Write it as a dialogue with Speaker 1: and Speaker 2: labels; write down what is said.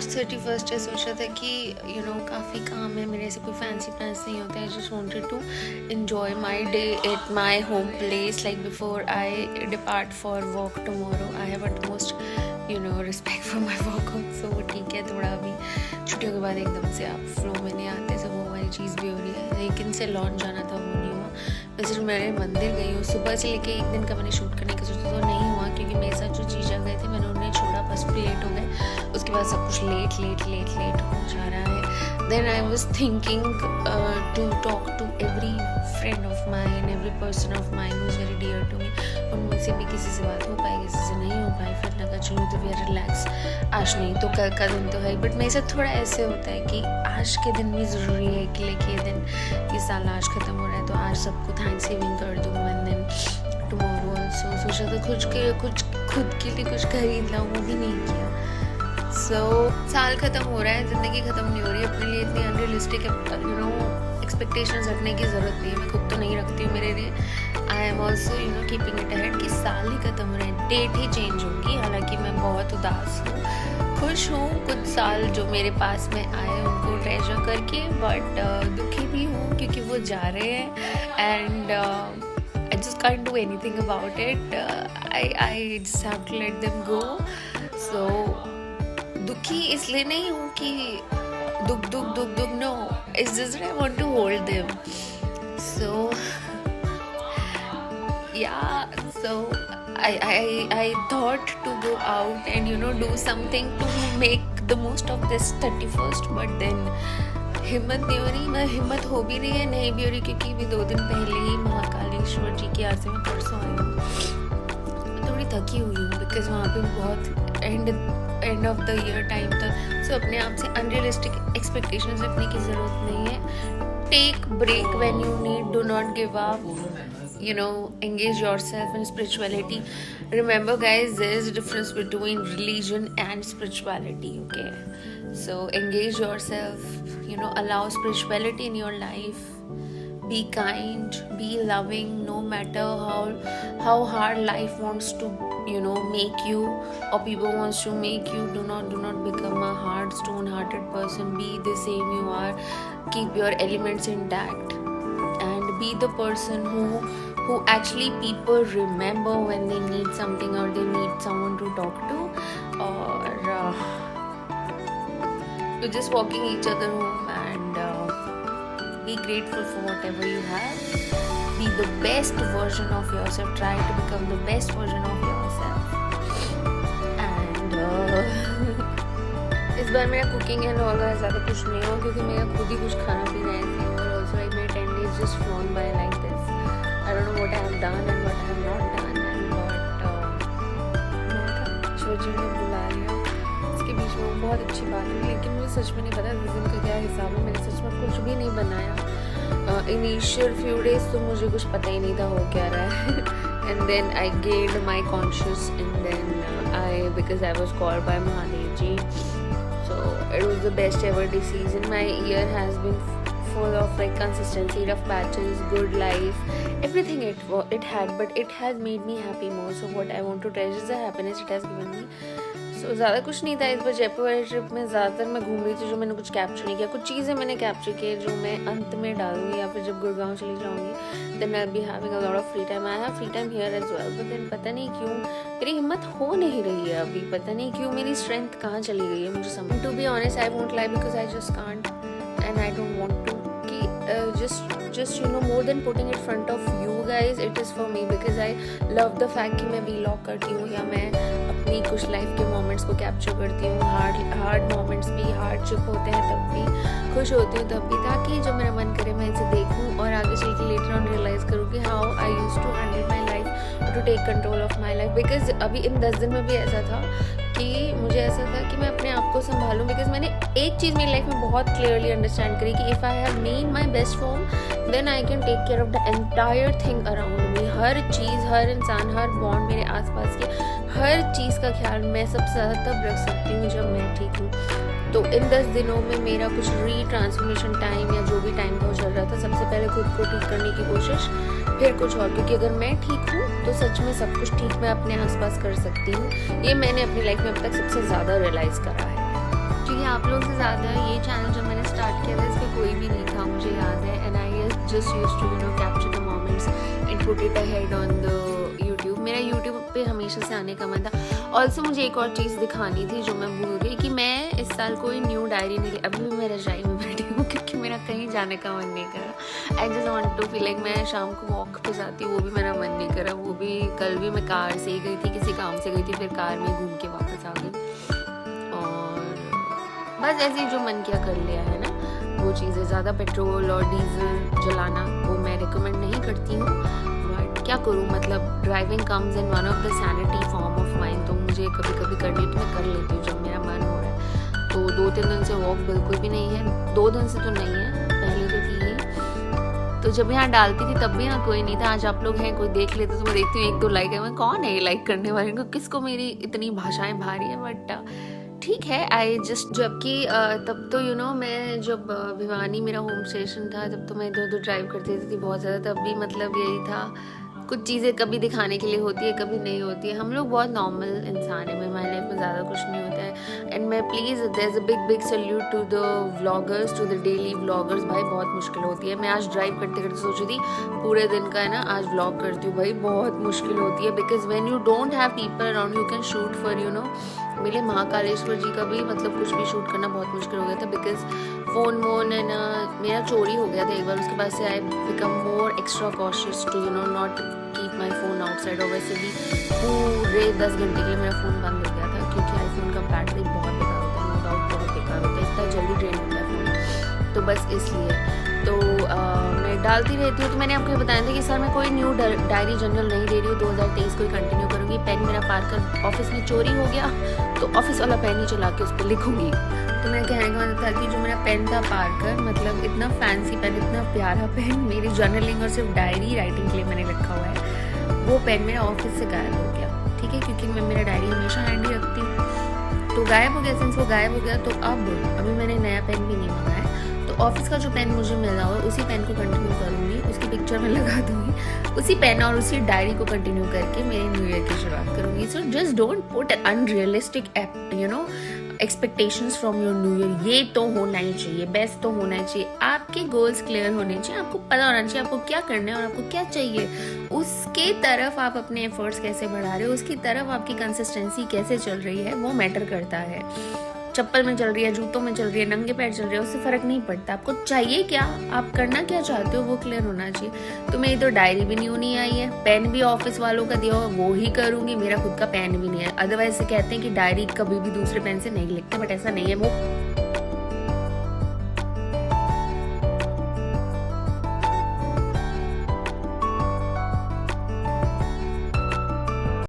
Speaker 1: आज 31st है, सोचा था कि काफ़ी काम है मेरे, ऐसे कोई फैंसी प्लान्स नहीं होते। I just wanted to enjoy my day at my home place like before I depart for work tomorrow. I have utmost respect for my work so ठीक है। थोड़ा अभी छुट्टियों के बाद एकदम से आप फ्लो में नहीं आते, सब वो वाली चीज़ भी हो रही है। लेकिन से लॉन्च जाना था, वो नहीं हुआ। मैं सिर्फ मेरे मंदिर गई हूँ, सुबह से लेके एक दिन का मैंने शूट करने का सोचा तो नहीं हुआ, क्योंकि मेरे साथ जो चीज़ गए थे मैंने उन्हें छोड़ा, बस लेट हो गए। उसके बाद सब कुछ लेट हो जा रहा है। Then I was thinking to talk to every friend of mine, every person of mine who is very dear to me. उनमें से भी किसी से बात हो पाई, किसी से नहीं हो पाई। फिर लगा चलो तो वी आर रिलैक्स, आज नहीं तो कल का दिन तो है। बट मेरे साथ थोड़ा ऐसे होता है कि आज के दिन भी ज़रूरी है कि लेके ये दिन, ये साल आज ख़त्म हो रहा है तो आज सबको थैंक्स गिविंग कर दूँ। एंड देन टुमारो ऑल्सो सोचा था कुछ खुद के लिए कुछ खरीद लाऊँ, वो भी नहीं किया। साल ख़त्म हो रहा है, ज़िंदगी ख़त्म नहीं हो रही। अपने लिए इतनी अनरियलिस्टिक एक्सपेक्टेशंस रखने की ज़रूरत नहीं है। मैं खुद तो नहीं रखती हूँ मेरे लिए। I am also keeping it ahead कि साल ही ख़त्म हो रहा है, डेट ही चेंज होगी। हालांकि मैं बहुत उदास हूँ, खुश हूँ कुछ साल जो मेरे पास में आए उनको ट्रेजर करके, बट दुखी भी हूँ क्योंकि वो जा रहे हैं। And I just can't do anything about it. I just have to let them go. So दुखी इसलिए नहीं हूँ कि दुख no, it's just that I want to hold them. So yeah, so I thought to go out and do something to make the most of this 31st, but then हिम्मत नहीं हो रही। मैं हिम्मत हो भी रही है, नहीं भी हो रही, क्योंकि भी 2 दिन पहले ही महाकालेश्वर जी की आज से मैं परसों आई हूँ। मैं थोड़ी थकी हुई हूँ बिकॉज वहाँ पे बहुत end of the year time था। सो अपने आप से अनरियलिस्टिक एक्सपेक्टेशंस रखने की ज़रूरत नहीं है। Take break when you need, do not give up, engage yourself in spirituality. Remember guys, there is a difference between religion and spirituality, okay? So engage yourself, allow spirituality in your life. Be kind, be loving, no matter how hard life wants to make you, or people wants to make you. Do not become a hard stone-hearted person. Be the same you are. Keep your elements intact and be the person who actually people remember when they need something or they need someone to talk to, or you're just walking each other home. And be grateful for whatever you have. Be the best version of yourself. Try to become the best version of yourself. And इस बार मेरा cooking and all ज़्यादा कुछ नहीं हुआ, क्योंकि मेरा खुद ही कुछ खाना पीना ऐसे है। और ऑल्सो लाइक मेरे 10 days just flown by like this. I don't know what I have done and what I have not done, and but ईश्वर जी ने बुला लिया। इसके बीच में वो बहुत अच्छी बात है, लेकिन मुझे सच में नहीं पता इस दिन का क्या हिसाब है। मैंने सच में कुछ भी नहीं बनाया। इनिशियल फ्यू डेज तो मुझे कुछ पता ही नहीं था हो क्या रहा है। And then I gained my conscious and then because I was called by Mahadev ji. So it was the best ever decision. My year has been full of like consistency, rough patches, good life, everything it had, but it has made me happy more. So what I want to treasure is the happiness it has given me. So ज़्यादा कुछ नहीं था इस बार जयपुर वाली trip में। ज़्यादातर मैं घूम रही थी जो मैंने कुछ कैप्चर नहीं किया। कुछ चीज़ें मैंने कैप्चर की जो मैं अंत में डालूंगी, या फिर जब गुड़गांव चली जाऊंगी then I be having a lot of free time. I have free time here as well, but then पता नहीं क्यों मेरी हिम्मत हो नहीं रही है अभी। पता नहीं क्यों मेरी स्ट्रेंथ कहाँ चली गई है, मुझे समझ। To be honest I won't lie because I just can't and I don't want to कि just more than putting it front of you guys, it is for me because I love the fact कि मैं vlog करती हूँ या मैं अपनी कुछ life के मोमेंट्स को कैप्चर करती हूँ। हार्ड मोमेंट्स भी, हार्डशिप होते हैं तब भी, खुश होती हूँ तब भी, ताकि जब मेरा मन करे मैं इसे देखूँ और आगे चल के लेटर ऑन रियलाइज़ करूँ कि how I used to handle my life, to take control of my life. Because अभी इन 10 दिन में भी ऐसा था कि मुझे ऐसा था कि मैं अपने आप को संभालूं। बिकॉज मैंने एक चीज़ मेरी लाइफ में बहुत क्लियरली अंडरस्टैंड करी कि if I have me in my best form then I can take care of the entire thing around me. हर चीज़, हर इंसान, हर बॉन्ड, मेरे आसपास के हर चीज़ का ख्याल मैं सबसे ज़्यादा तब रख सकती हूँ जब मैं ठीक हूँ। तो इन 10 दिनों में मेरा कुछ ट्रांसफॉर्मेशन टाइम या जो भी टाइम का चल रहा था, सबसे पहले खुद को ठीक करने की कोशिश, फिर कुछ और। क्योंकि अगर मैं ठीक हूँ तो सच में सब कुछ ठीक मैं अपने आसपास कर सकती हूँ। ये मैंने अपनी लाइफ में अब तक सबसे ज़्यादा रियलाइज़ करा है। तो आप लोगों से ज़्यादा ये चैनल जब मैंने स्टार्ट किया था इस पर कोई भी नहीं था, मुझे याद है। And I just used to capture the moments and put it ahead on the YouTube. मेरा यूट्यूब पे हमेशा से आने का मन था। ऑल्सो मुझे एक और चीज़ दिखानी थी जो मैं भूल गई कि मैं इस साल कोई न्यू डायरी नहीं, अभी भी मैं रजाई में बैठी हूँ क्योंकि मेरा कहीं जाने का मन नहीं करा। I just want to feel like मैं शाम को वॉक पे जाती हूँ, वो भी मेरा मन नहीं करा। वो भी कल भी मैं कार से ही गई थी, किसी काम से गई थी, फिर कार में घूम के वापस आ गई। और बस ऐसे ही जो मन किया कर लिया है ना, वो चीज़ें। ज़्यादा पेट्रोल और डीजल जलाना वो मैं रिकमेंड नहीं करती हूँ, बट क्या करूँ, मतलब driving comes in one of the sanity form of mind. तो मुझे कभी कभी करनी है तो मैं कर लेती हूँ जब मेरा मन हो रहा है। तो 2-3 दिन से वॉक बिल्कुल भी नहीं है, 2 दिन से तो नहीं है, पहले तो थी ही। तो जब यहाँ डालती थी तब भी यहाँ कोई नहीं था। आज आप लोग हैं, कोई देख लेते तो मैं देखती हूँ 1-2 लाइक है। मैं कौन है ये लाइक करने वाले को, किसको मेरी इतनी भाषाएं भारी है, बट ठीक है। आई जस्ट, जबकि तब तो मैं जब भिवानी मेरा होम स्टेशन था तब तो मैं इधर उधर ड्राइव करती थी बहुत ज़्यादा। तब भी मतलब यही था, कुछ चीज़ें कभी दिखाने के लिए होती है, कभी नहीं होती है। हम लोग बहुत नॉर्मल इंसान है, हमारी लाइफ में ज़्यादा कुछ नहीं होता है। एंड मैं please, there is a big salute to the vloggers, to the daily vloggers. भाई बहुत मुश्किल होती है। मैं आज ड्राइव करते करते सोच रही थी पूरे दिन का है ना आज व्लॉग करती हूँ। भाई बहुत मुश्किल होती है, because when you don't have people around you can shoot for मेरे महाकालेश्वर जी का भी मतलब कुछ भी शूट करना बहुत मुश्किल हो गया था, बिकॉज फ़ोन है ना मेरा चोरी हो गया था एक बार। उसके बाद से I become more extra cautious to not keep my phone outside. और वैसे भी पूरे 10 घंटे के लिए मेरा फ़ोन बंद हो गया था, क्योंकि आईफोन का बैटरी बहुत बेकार होता है, नो डाउट बहुत बेकार होता है, इतना जल्दी ड्रेन होता है फ़ोन। तो बस इसलिए तो मैं डालती रहती हूँ। तो मैंने आपको ये बताया था कि सर मैं कोई न्यू डायरी जर्नल नहीं दे रही हूँ, 2023 को ही कंटिन्यू करूँगी। पेन मेरा पार्कर ऑफिस में चोरी हो गया तो ऑफिस वाला पेन ही चला के उस पर लिखूँगी। तो मैं कहने का मतलब था कि जो मेरा पेन था पार्कर, मतलब इतना फैंसी पेन, इतना प्यारा पेन, मेरी जर्नलिंग और सिर्फ डायरी राइटिंग के लिए मैंने रखा हुआ है, वो पेन मेरा ऑफिस से गायब हो गया। ठीक है, क्योंकि मैं मेरा डायरी हमेशा हैंडी रखती हूँ, तो गायब हो गया। सिंस वो गायब हो गया तो अभी मैंने नया पेन भी नहीं मंगाया। तो ऑफिस का जो पेन मुझे मिला हुआ उसी पेन को कंटिन्यू करूँगी, उसकी पिक्चर मैं लगा दूँगी, उसी पेन और उसी डायरी को कंटिन्यू करके मेरे न्यू ईयर की शुरुआत करूँगी। So just don't put unrealistic expectations from your new year. ये तो होना ही चाहिए, बेस्ट तो होना ही चाहिए, आपके गोल्स क्लियर होने चाहिए, आपको पता होना चाहिए आपको क्या करना है और आपको क्या चाहिए, उसके तरफ आप अपने एफर्ट्स कैसे बढ़ा रहे हो, उसकी तरफ आपकी कंसिस्टेंसी कैसे चल रही है, वो मैटर करता है। चप्पल में चल रही है, जूतों में चल रही है, नंगे पैर चल रही है, उससे फर्क नहीं पड़ता। आपको चाहिए क्या, आप करना क्या चाहते हो, वो क्लियर होना चाहिए। तो मेरी तो डायरी भी नहीं आई है, पेन भी ऑफिस वालों का दिया हुआ वो ही करूंगी, मेरा खुद का पेन भी नहीं है। अदरवाइज से कहते हैं कि डायरी कभी भी दूसरे पेन से नहीं लिखते, बट ऐसा नहीं है। वो